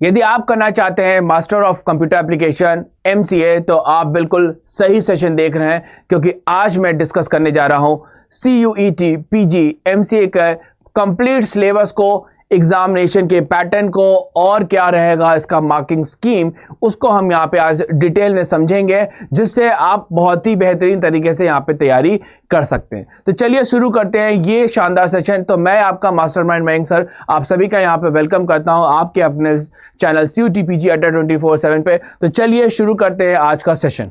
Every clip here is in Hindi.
यदि आप करना चाहते हैं master of computer application MCA तो आप बिल्कुल सही सेशन देख रहे हैं, क्योंकि आज मैं डिस्कस करने जा रहा हूं CUET PG MCA का कंप्लीट सिलेबस को, एग्जामिनेशन के पैटर्न को और क्या रहेगा इसका मार्किंग स्कीम, उसको हम यहाँ पे आज डिटेल में समझेंगे, जिससे आप बहुत ही बेहतरीन तरीके से यहाँ पे तैयारी कर सकते हैं। तो चलिए शुरू करते हैं ये शानदार सेशन। तो मैं आपका मास्टरमाइंड मयंक सर आप सभी का यहाँ पे वेलकम करता हूँ आपके अपने चैनल CUET PG अड्डा 24/7 पे। तो चलिए शुरू करते हैं आज का सेशन।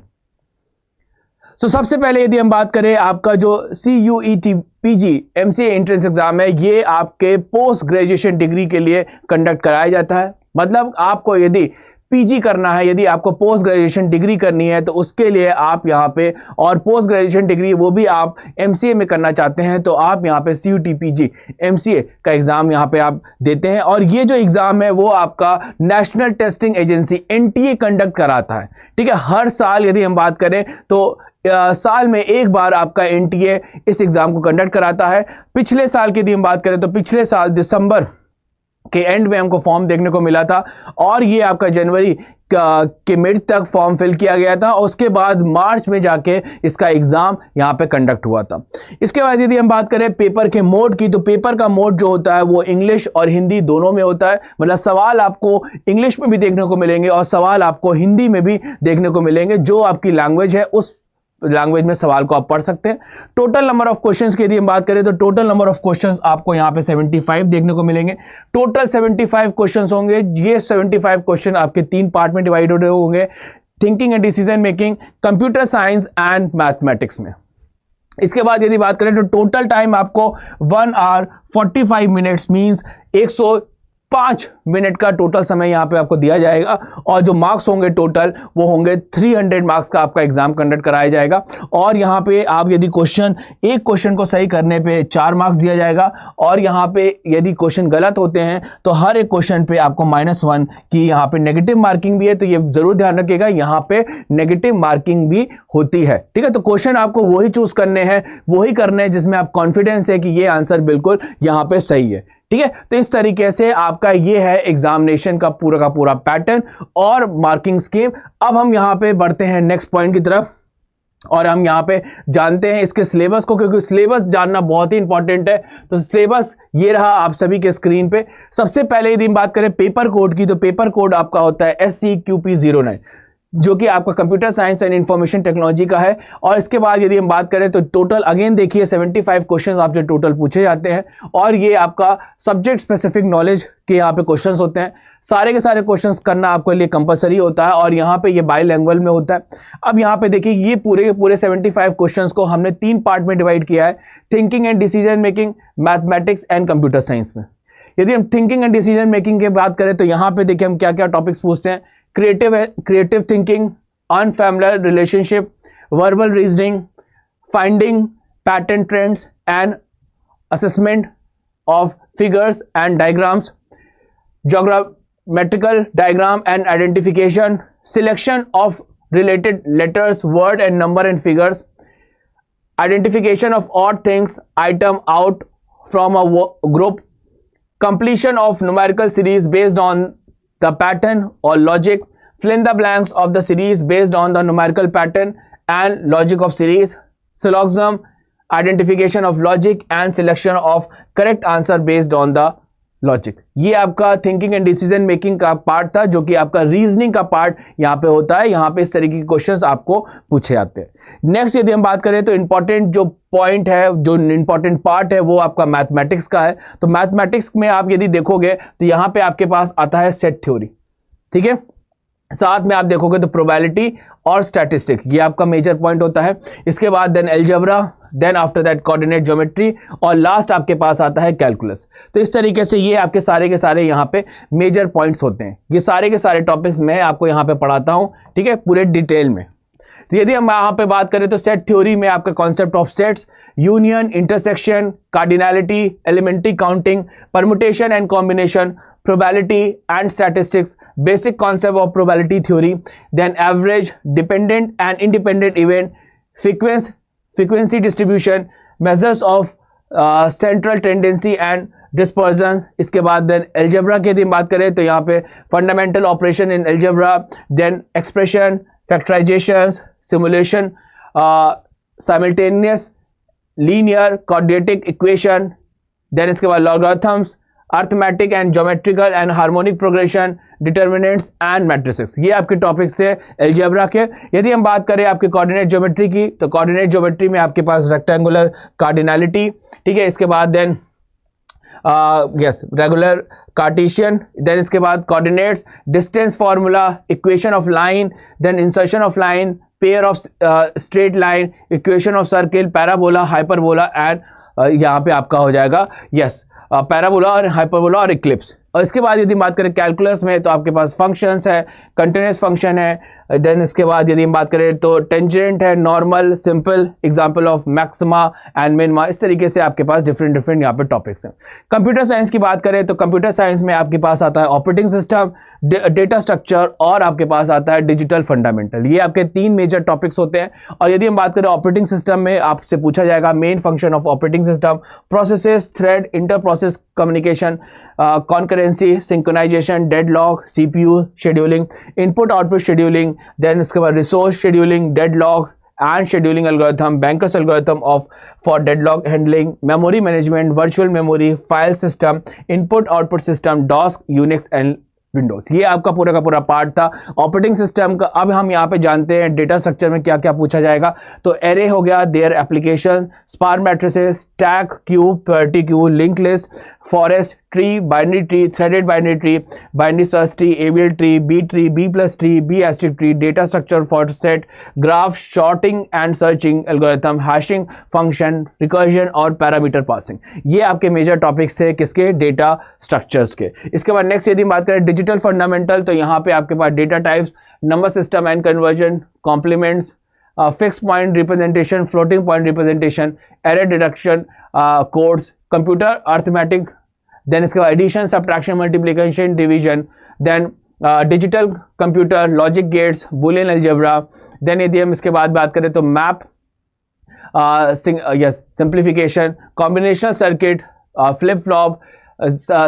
सबसे पहले यदि हम बात करें आपका जो CUET PG MCA entrance exam है, ये आपके पोस्ट ग्रेजुएशन डिग्री के लिए कंडक्ट कराया जाता है। मतलब आपको यदि PG करना है, यदि आपको पोस्ट ग्रेजुएशन डिग्री करनी है, तो उसके लिए आप यहाँ पे, और पोस्ट ग्रेजुएशन डिग्री वो भी आप MCA में करना चाहते हैं, तो आप यहाँ पे CUET PG MCA का एग्जाम यहाँ पे आप देते हैं। और ये जो एग्जाम है वो आपका national testing agency NTA conduct कराता है। ठीक है, हर साल यदि हम बात करें तो साल में एक बार आपका NTA इस एग्जाम को कंडक्ट कराता है। पिछले साल की यदि हम बात करें तो पिछले साल दिसंबर के एंड में हमको फॉर्म देखने को मिला था, और ये आपका जनवरी के मिड तक फॉर्म फिल किया गया था। उसके बाद मार्च में जाके इसका एग्जाम यहाँ पे कंडक्ट हुआ था। इसके बाद यदि हम बात करें पेपर के मोड की, तो पेपर का मोड जो होता है वो इंग्लिश और हिंदी दोनों में होता है। मतलब सवाल आपको इंग्लिश में भी देखने को मिलेंगे और सवाल आपको हिंदी में भी देखने को मिलेंगे। जो आपकी लैंग्वेज है उस लैंग्वेज में सवाल को आप पढ़ सकते हैं। टोटल नंबर ऑफ क्वेश्चंस की यदि हम बात करें तो टोटल नंबर ऑफ क्वेश्चंस आपको यहाँ पे 75 देखने को मिलेंगे। टोटल 75 क्वेश्चंस होंगे। ये 75 क्वेश्चन आपके 3 पार्ट में डिवाइडेड होंगे, thinking and decision making, computer science and mathematics में। इसके बाद यदि बात करें तो टोटल टाइम आपको 1 आवर 45 मिनट्स मीन्स 105 मिनट का टोटल समय यहाँ पे आपको दिया जाएगा, और जो मार्क्स होंगे टोटल वो होंगे 300 मार्क्स का आपका एग्जाम कंडक्ट कराया जाएगा। और यहाँ पे आप यदि एक क्वेश्चन को सही करने पे 4 मार्क्स दिया जाएगा, और यहाँ पे यदि क्वेश्चन गलत होते हैं तो हर एक क्वेश्चन पे आपको -1 की यहाँ पे नेगेटिव मार्किंग भी है। तो ये जरूर ध्यान रखिएगा, यहाँ पे नेगेटिव मार्किंग भी होती है। ठीक है, तो क्वेश्चन आपको वही चूज करने हैं, वही करने हैं जिसमें आप कॉन्फिडेंस है कि ये आंसर बिल्कुल यहाँ पे सही है। ठीक है, तो इस तरीके से आपका ये है एग्जामिनेशन का पूरा पैटर्न और मार्किंग स्कीम। अब हम यहाँ पे बढ़ते हैं नेक्स्ट पॉइंट की तरफ, और हम यहाँ पे जानते हैं इसके सिलेबस को, क्योंकि सिलेबस जानना बहुत ही इंपॉर्टेंट है। तो सिलेबस ये रहा आप सभी के स्क्रीन पे। सबसे पहले यदि हम बात करें पेपर कोड की, तो पेपर कोड आपका होता है SCQP09, जो कि आपका computer science and information technology का है। और इसके बाद यदि हम बात करें तो टोटल अगेन देखिए 75 क्वेश्चंस आपसे टोटल पूछे जाते हैं, और ये आपका सब्जेक्ट स्पेसिफिक नॉलेज के यहाँ पे क्वेश्चंस होते हैं। सारे के सारे क्वेश्चंस करना आपके लिए कंपलसरी होता है, और यहाँ पे ये बाइलैंग्वेज में होता है। अब यहाँ पे देखिए ये पूरे 75 क्वेश्चंस को हमने 3 पार्ट में डिवाइड किया है, thinking and decision making, mathematics and computer science में। यदि हम थिंकिंग एंड डिसीजन मेकिंग की बात करें तो यहाँ पे देखिए हम क्या क्या टॉपिक्स पूछते हैं। Creative thinking, unfamiliar relationship, verbal reasoning, finding pattern trends and assessment of figures and diagrams, geometrical diagram and identification, selection of related letters, word and number and figures, identification of odd things, item out from a group, completion of numerical series based on the pattern or logic, fill in the blanks of the series based on the numerical pattern and logic of series, syllogism, identification of logic and selection of correct answer based on the logic. ये आपका थिंकिंग एंड डिसीजन मेकिंग का पार्ट था, जो कि आपका रीजनिंग का पार्ट यहाँ पे होता है। यहाँ पे इस तरीके के क्वेश्चंस आपको पूछे जाते हैं। नेक्स्ट यदि हम बात करें तो इंपॉर्टेंट जो पॉइंट है, जो इंपॉर्टेंट पार्ट है, वो आपका मैथमेटिक्स का है। तो मैथमेटिक्स में आप यदि देखोगे तो यहाँ पे आपके पास आता है सेट थ्योरी। ठीक है, साथ में आप देखोगे तो प्रोबेबिलिटी और स्टैटिस्टिक, ये आपका मेजर पॉइंट होता है। इसके बाद then algebra, then after that coordinate geometry, और लास्ट आपके पास आता है कैलकुलस। तो इस तरीके से ये आपके सारे के सारे यहाँ पे मेजर पॉइंट्स होते हैं। ये सारे के सारे टॉपिक्स मैं आपको यहाँ पे पढ़ाता हूँ, ठीक है, पूरे डिटेल में। तो यदि हम यहाँ पे बात करें तो सेट थ्योरी में आपका concept of sets, union, intersection, cardinality, elementary counting, permutation and combination, probability and statistics, basic concept of probability theory, then average, dependent and independent event, frequency distribution, measures of central tendency and dispersion, इसके बाद देन एल्जेब्रा की यदि हम बात करें तो यहाँ पे fundamental operation in algebra, then expression, factorization, simulation, simultaneous linear quadratic equation, then इसके बाद logarithms, arithmetic and geometrical and harmonic progression, determinants and matrices. ये आपके टॉपिक्स है एल्जेब्रा के। यदि हम बात करें आपके कोऑर्डिनेट ज्योमेट्री की, तो कोऑर्डिनेट ज्योमेट्री में आपके पास रेक्टेंगुलर कार्डिनैलिटी, ठीक है, इसके बाद then yes regular cartesian, then इसके बाद coordinates, distance formula, equation of line, then insertion of line, pair of straight line, equation of circle, parabola, hyperbola and यहाँ पे आपका हो जाएगा यस पैराबोला और हाइपरबोला और इक्लिप्स। और इसके बाद यदि बात करें कैलकुलस में तो आपके पास फंक्शंस है, कंटिन्यूस फंक्शन है, देन इसके बाद यदि हम बात करें तो टेंजेंट है, normal, simple, example of maxima and minima. इस तरीके से आपके पास डिफरेंट यहाँ पे टॉपिक्स हैं। कंप्यूटर साइंस की बात करें तो कंप्यूटर साइंस में आपके पास आता है ऑपरेटिंग सिस्टम, डेटा स्ट्रक्चर और आपके पास आता है डिजिटल फंडामेंटल। ये आपके 3 मेजर टॉपिक्स होते हैं। और यदि हम बात करें ऑपरेटिंग सिस्टम में आपसे पूछा जाएगा main function of operating system, processes, thread, inter process communication, concurrency, synchronization, deadlock, CPU scheduling, input output scheduling, then इसके बाद resource scheduling, deadlock and scheduling algorithm, Banker's algorithm for deadlock handling, memory management, virtual memory, file system, input output system, DOS, Unix and Windows. ये आपका पूरा का पूरा पार्ट था ऑपरेटिंग सिस्टम का। अब हम यहाँ पे जानते हैं डेटा स्ट्रक्चर में क्या क्या पूछा जाएगा। तो एरे हो गया, their application, sparse matrices, stack, queue, priority queue, link list, forest, tree, binary tree, threaded binary tree, binary search tree, AVL tree, B plus tree, B asterisk tree, data structure for set, graph, sorting and searching algorithm, hashing function, recursion और पैरामीटर पासिंग। ये आपके मेजर टॉपिक्स थे किसके, डेटा स्ट्रक्चर्स के। इसके बाद नेक्स्ट यदि बात करें डिजिटल फंडामेंटल, तो यहाँ पे आपके पास data types, number system and conversion, complements, fix point representation, floating point representation, error deduction, codes, computer arithmetic, then इसके बाद addition, subtraction, multiplication, division, then digital computer, logic gates, Boolean algebra, then यदि हम इसके बाद बात करें तो map, yes simplification, combinational circuit, flip flop,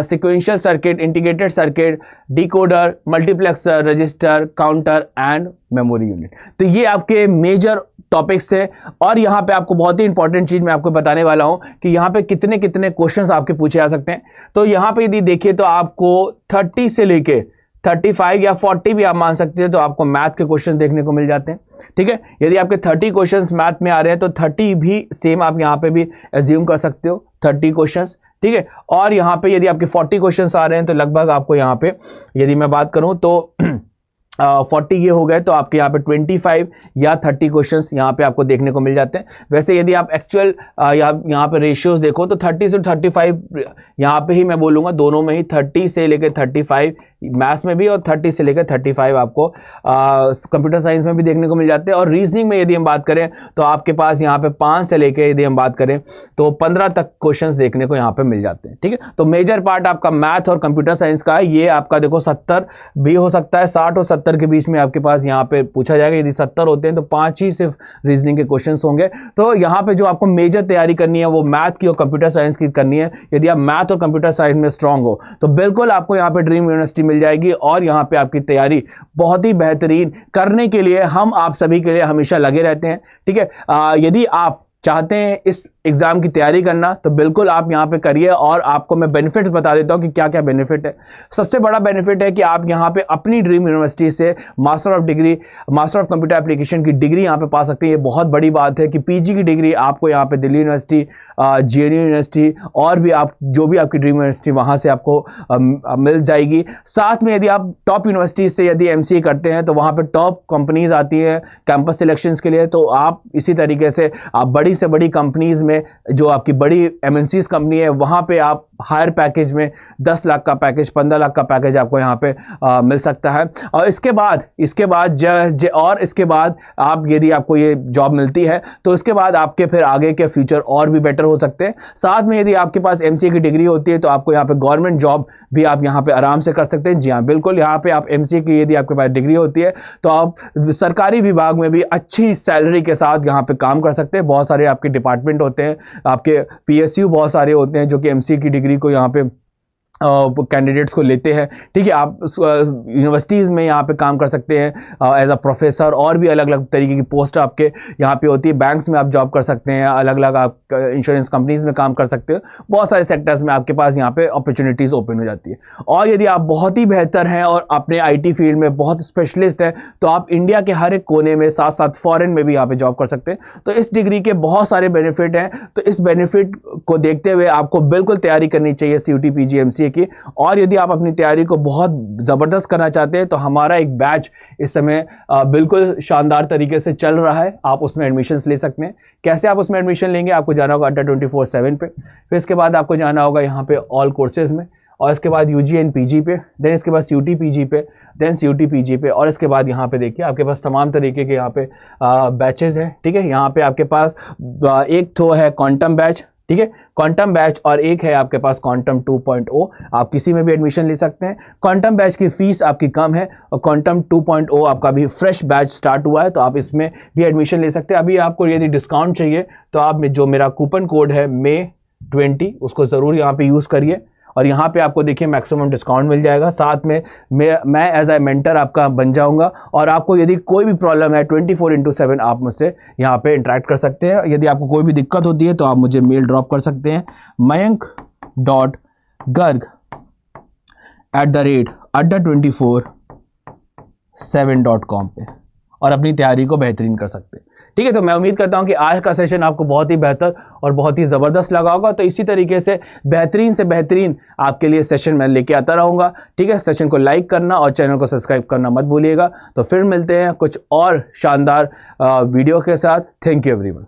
sequential circuit, integrated circuit, decoder, multiplexer, register, counter and memory unit. तो ये आपके मेजर टॉपिक्स थे। और यहाँ पे आपको बहुत ही इंपॉर्टेंट चीज मैं आपको बताने वाला हूँ कि यहाँ पे कितने कितने क्वेश्चंस आपके पूछे जा सकते हैं। तो यहाँ पे यदि देखिए तो आपको 30 से लेके 35 या 40 भी आप मान सकते हैं, तो आपको मैथ के क्वेश्चन देखने को मिल जाते हैं। ठीक है, यदि आपके 30 क्वेश्चंस मैथ में आ रहे हैं तो 30 भी सेम आप यहाँ पे भी एज्यूम कर सकते हो, 30 क्वेश्चंस। ठीक है, और यहाँ पे यदि आपके 40 क्वेश्चंस आ रहे हैं तो लगभग आपको यहाँ पे यदि मैं बात करूँ तो 40 ये हो गए, तो आपके यहाँ पे 25 या 30 क्वेश्चंस यहाँ पे आपको देखने को मिल जाते हैं। वैसे यदि आप एक्चुअल यहाँ पे रेशियोज देखो तो 30 से 35 यहाँ पे ही मैं बोलूँगा, दोनों में ही 30 से लेकर 35 मैथ्स में भी और 30 से लेकर 35 आपको कंप्यूटर साइंस में भी देखने को मिल जाते हैं। और रीजनिंग में यदि हम बात करें तो आपके पास यहाँ पे 5 से लेकर यदि हम बात करें तो 15 तक क्वेश्चंस देखने को यहाँ पे मिल जाते हैं। ठीक है, तो मेजर पार्ट आपका मैथ और कंप्यूटर साइंस का है। ये आपका देखो 70 भी हो सकता है, 60 और 70 के बीच में आपके पास यहाँ पे पूछा जाएगा। यदि 70 होते हैं तो 5 ही सिर्फ रीजनिंग के क्वेश्चन होंगे। तो यहाँ पे जो आपको मेजर तैयारी करनी है वो मैथ की और कंप्यूटर साइंस की करनी है। यदि आप मैथ और कंप्यूटर साइंस में स्ट्रांग हो तो बिल्कुल आपको यहाँ पे ड्रीम यूनिवर्सिटी मिल जाएगी। और यहाँ पे आपकी तैयारी बहुत ही बेहतरीन करने के लिए हम आप सभी के लिए हमेशा लगे रहते हैं। ठीक है, यदि आप चाहते हैं इस एग्जाम की तैयारी करना तो बिल्कुल आप यहाँ पे करिए। और आपको मैं बेनिफिट्स बता देता हूँ कि क्या क्या बेनिफिट है। सबसे बड़ा बेनिफिट है कि आप यहाँ पे अपनी ड्रीम यूनिवर्सिटी से मास्टर ऑफ कंप्यूटर एप्लीकेशन की डिग्री यहाँ पे पा सकते हैं। ये बहुत बड़ी बात है कि पीजी की डिग्री आपको यहाँ पे दिल्ली यूनिवर्सिटी, जेएनयू यूनिवर्सिटी और भी आप जो भी आपकी ड्रीम यूनिवर्सिटी वहाँ से आपको मिल जाएगी। साथ में यदि आप टॉप यूनिवर्सिटी से यदि एमसीए करते हैं तो वहाँ पर टॉप कंपनीज आती हैं कैंपस सिलेक्शन के लिए। तो आप इसी तरीके से आप बड़ी से बड़ी कंपनीज में, जो आपकी बड़ी एमएनसीज कंपनी है, वहां पे आप हायर पैकेज में 10 लाख का पैकेज, 15 लाख का पैकेज आपको यहाँ पे मिल सकता है। और इसके बाद आप यदि आपको ये जॉब मिलती है तो इसके बाद आपके फिर आगे के फ्यूचर और भी बेटर हो सकते हैं। साथ में यदि आपके पास एमसीए की डिग्री होती है तो आपको यहाँ पे गवर्नमेंट जॉब भी आप यहाँ पे आराम से कर सकते हैं। जी हाँ, बिल्कुल, यहाँ पे आप एमसीए की यदि आपके पास डिग्री होती है तो आप सरकारी विभाग में भी अच्छी सैलरी के साथ यहाँ पे काम कर सकते हैं। बहुत सारे आपके डिपार्टमेंट होते हैं, आपके पीएसयू बहुत सारे होते हैं जो कि एमसीए की डिग्री डिग्री को यहाँ पे कैंडिडेट्स को लेते हैं। ठीक है, आप यूनिवर्सिटीज़ में यहाँ पे काम कर सकते हैं एज अ प्रोफेसर, और भी अलग अलग तरीके की पोस्ट आपके यहाँ पे होती है। बैंक्स में आप जॉब कर सकते हैं, अलग अलग आप इंश्योरेंस कंपनीज़ में काम कर सकते हो, बहुत सारे सेक्टर्स में आपके पास यहाँ पे अपॉर्चुनिटीज़ ओपन हो जाती है। और यदि आप बहुत ही बेहतर हैं और अपने IT फील्ड में बहुत स्पेशलिस्ट हैं, तो आप इंडिया के हर एक कोने में, साथ साथ फॉरेन में भी यहाँ पे जॉब कर सकते हैं। तो इस डिग्री के बहुत सारे बेनिफिट हैं, तो इस बेनिफिट को देखते हुए आपको बिल्कुल तैयारी करनी चाहिए CUT PG MCA की। और यदि आप अपनी तैयारी को बहुत ज़बरदस्त करना चाहते हैं, तो हमारा एक बैच इस समय बिल्कुल शानदार तरीके से चल रहा है, आप उसमें एडमिशन्स ले सकते हैं। कैसे आप उसमें एडमिशन लेंगे? आपको जाना होगा अड्डा 24/7 पे, फिर इसके बाद आपको जाना होगा यहाँ पे ऑल कोर्सेज में, और इसके बाद UG एंड PG पे, देन इसके बाद CUT PG पे, देन CUT PG पे, और इसके बाद यहाँ पे देखिए आपके पास तमाम तरीके के यहाँ पे बैचेज हैं। ठीक है, यहाँ पे आपके पास एक तो है क्वांटम बैच, ठीक है, क्वांटम बैच, और एक है आपके पास क्वांटम 2.0। आप किसी में भी एडमिशन ले सकते हैं। क्वांटम बैच की फीस आपकी कम है, और क्वांटम 2.0 आपका भी फ्रेश बैच स्टार्ट हुआ है, तो आप इसमें भी एडमिशन ले सकते हैं। अभी आपको यदि डिस्काउंट चाहिए तो आप जो मेरा कूपन कोड है May20, उसको ज़रूर यहाँ पे यूज़ करिए, और यहाँ पे आपको देखिए मैक्सिमम डिस्काउंट मिल जाएगा। साथ में मैं एज ए मेंटर आपका बन जाऊँगा, और आपको यदि कोई भी प्रॉब्लम है 24/7 आप मुझसे यहाँ पे इंटरेक्ट कर सकते हैं। यदि आपको कोई भी दिक्कत होती है तो आप मुझे मेल ड्रॉप कर सकते हैं mayank.garg@adda247.com पे, और अपनी तैयारी को बेहतरीन कर सकते हैं। ठीक है, तो मैं उम्मीद करता हूं कि आज का सेशन आपको बहुत ही बेहतर और बहुत ही ज़बरदस्त लगा होगा। तो इसी तरीके से बेहतरीन आपके लिए सेशन मैं लेके आता रहूँगा। ठीक है, सेशन को लाइक करना और चैनल को सब्सक्राइब करना मत भूलिएगा। तो फिर मिलते हैं कुछ और शानदार वीडियो के साथ। Thank you everyone.